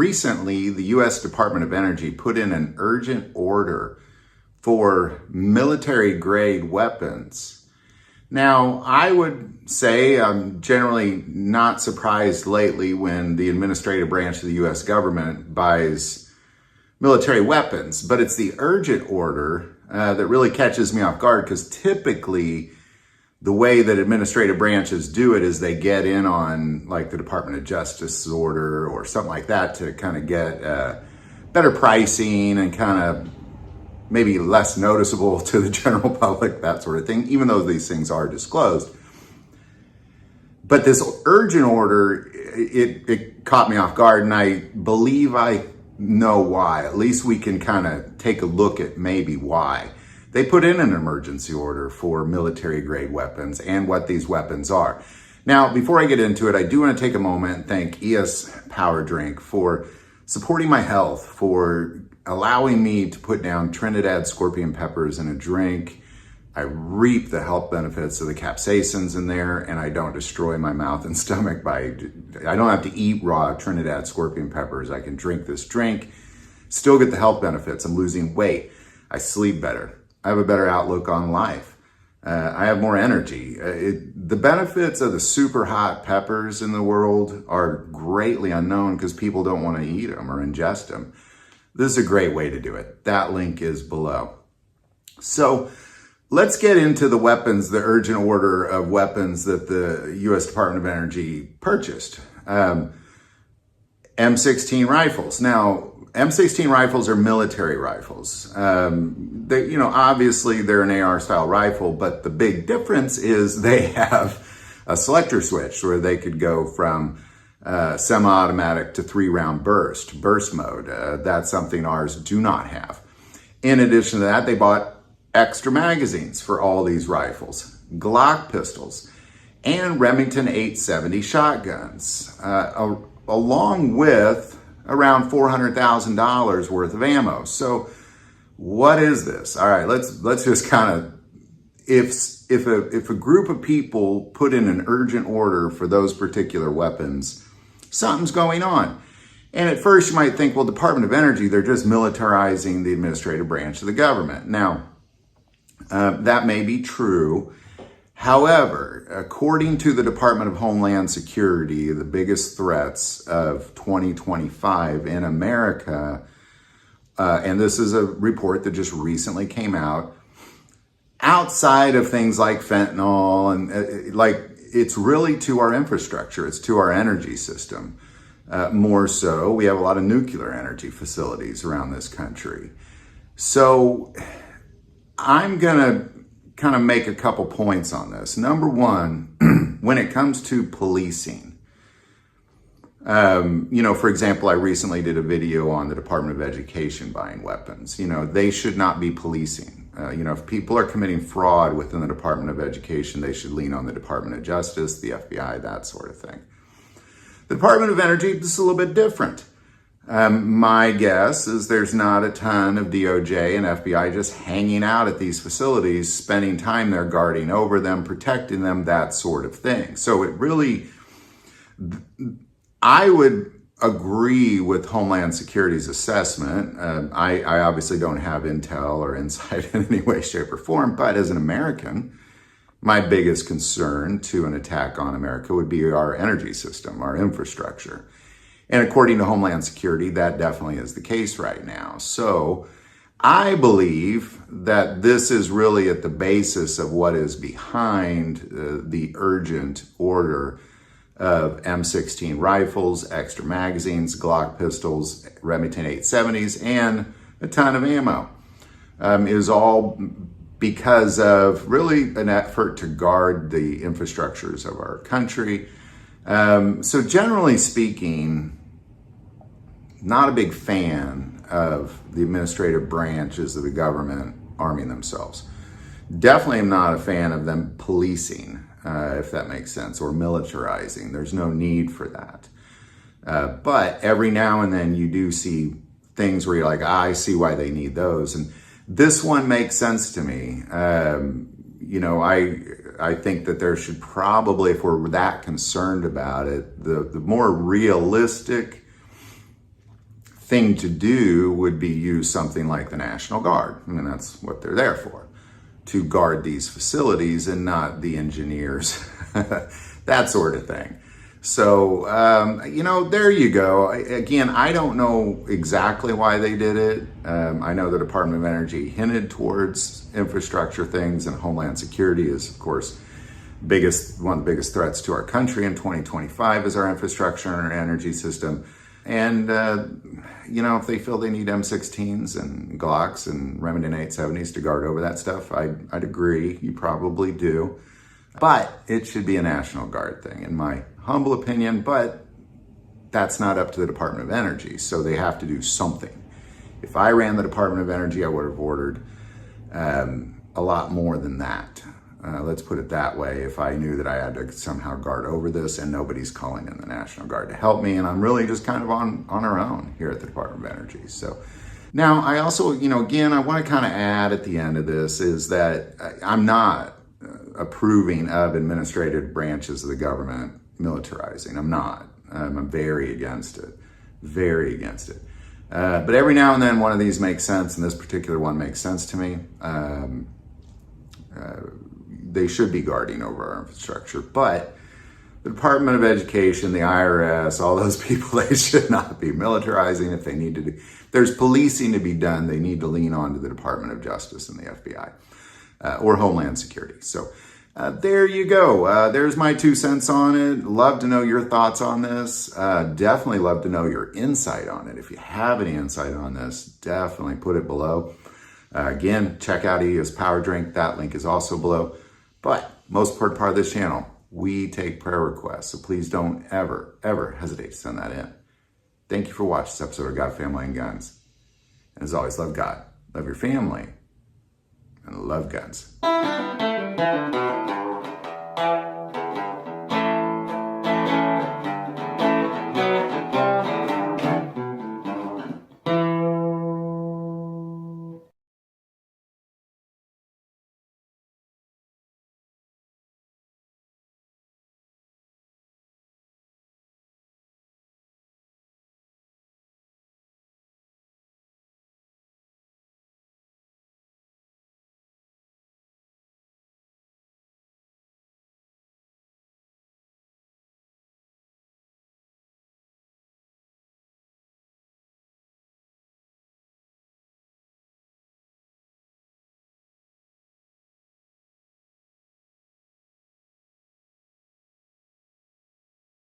Recently, the U.S. Department of Energy put in an urgent order for military-grade weapons. Now, I would say I'm generally not surprised lately when the administrative branch of the U.S. government buys military weapons, but it's the urgent order that really catches me off guard, because typically the way that administrative branches do it is they get in on like the Department of Justice order or something like that to kind of get better pricing and kind of maybe less noticeable to the general public, that sort of thing, even though these things are disclosed. But this urgent order, it caught me off guard, and I believe I know why. At least we can kind of take a look at maybe why. They put in an emergency order for military-grade weapons and what these weapons are. Now, before I get into it, I do want to take a moment and thank ES Power Drink for supporting my health, for allowing me to put down Trinidad scorpion peppers in a drink. I reap the health benefits of the capsaicins in there, and I don't destroy my mouth and stomach I don't have to eat raw Trinidad scorpion peppers. I can drink this drink, still get the health benefits. I'm losing weight. I sleep better. I have a better outlook on life. I have more energy. The benefits of the super hot peppers in the world are greatly unknown because people don't want to eat them or ingest them. This is a great way to do it. That link is below. So let's get into the weapons, the urgent order of weapons that the U.S. Department of Energy purchased. M16 rifles. Now, M16 rifles are military rifles. Obviously they're an AR style rifle, but the big difference is they have a selector switch where they could go from semi-automatic to 3-round burst mode. That's something ours do not have. In addition to that, they bought extra magazines for all these rifles, Glock pistols, and Remington 870 shotguns, along with around $400,000 worth of ammo. So what is this? All right, let's just kind of, if a group of people put in an urgent order for those particular weapons, something's going on. And at first you might think, well, Department of Energy, they're just militarizing the administrative branch of the government. Now, that may be true. However, according to the Department of Homeland Security, the biggest threats of 2025 in America, and this is a report that just recently came out, outside of things like fentanyl and it's really to our infrastructure, it's to our energy system. More so, we have a lot of nuclear energy facilities around this country. So I'm gonna kind of make a couple points on this. Number one, when it comes to policing, for example, I recently did a video on the Department of Education buying weapons. They should not be policing. If people are committing fraud within the Department of Education, they should lean on the Department of Justice, the FBI, that sort of thing. The Department of Energy is a little bit different. My guess is there's not a ton of DOJ and FBI just hanging out at these facilities, spending time there, guarding over them, protecting them, that sort of thing. So it really, I would agree with Homeland Security's assessment. I obviously don't have intel or insight in any way, shape, or form, but as an American, my biggest concern to an attack on America would be our energy system, our infrastructure. And according to Homeland Security, that definitely is the case right now. So I believe that this is really at the basis of what is behind the urgent order of M16 rifles, extra magazines, Glock pistols, Remington 870s, and a ton of ammo. Is all because of really an effort to guard the infrastructures of our country. So generally speaking, not a big fan of the administrative branches of the government arming themselves. Definitely am not a fan of them policing, if that makes sense, or militarizing. There's no need for that. But every now and then you do see things where you're like, I see why they need those. And this one makes sense to me. I think that there should probably, if we're that concerned about it, the more realistic thing to do would be use something like the National Guard. I mean, that's what they're there for, to guard these facilities and not the engineers, that sort of thing. So, there you go. Again, I don't know exactly why they did it. I know the Department of Energy hinted towards infrastructure things, and Homeland Security is, of course, one of the biggest threats to our country in 2025 is our infrastructure and our energy system. And, if they feel they need M16s and Glocks and Remington 870s to guard over that stuff, I'd agree. You probably do. But it should be a National Guard thing, in my humble opinion. But that's not up to the Department of Energy, so they have to do something. If I ran the Department of Energy, I would have ordered a lot more than that. Let's put it that way. If I knew that I had to somehow guard over this and nobody's calling in the National Guard to help me, and I'm really just kind of on our own here at the Department of Energy. So now I also, again, I want to kind of add at the end of this is that I'm not approving of administrative branches of the government militarizing. I'm not. I'm very against it. Very against it. But every now and then one of these makes sense, and this particular one makes sense to me. They should be guarding over our infrastructure, but the Department of Education, the IRS, all those people, they should not be militarizing. If they need to do, there's policing to be done, they need to lean on to the Department of Justice and the FBI or Homeland Security. So there you go. There's my 2 cents on it. Love to know your thoughts on this. Definitely love to know your insight on it. If you have any insight on this, definitely put it below. Again, check out EOS Power Drink. That link is also below. But most important part of this channel, we take prayer requests. So please don't ever, ever hesitate to send that in. Thank you for watching this episode of God, Family, and Guns. And as always, love God, love your family, and love guns.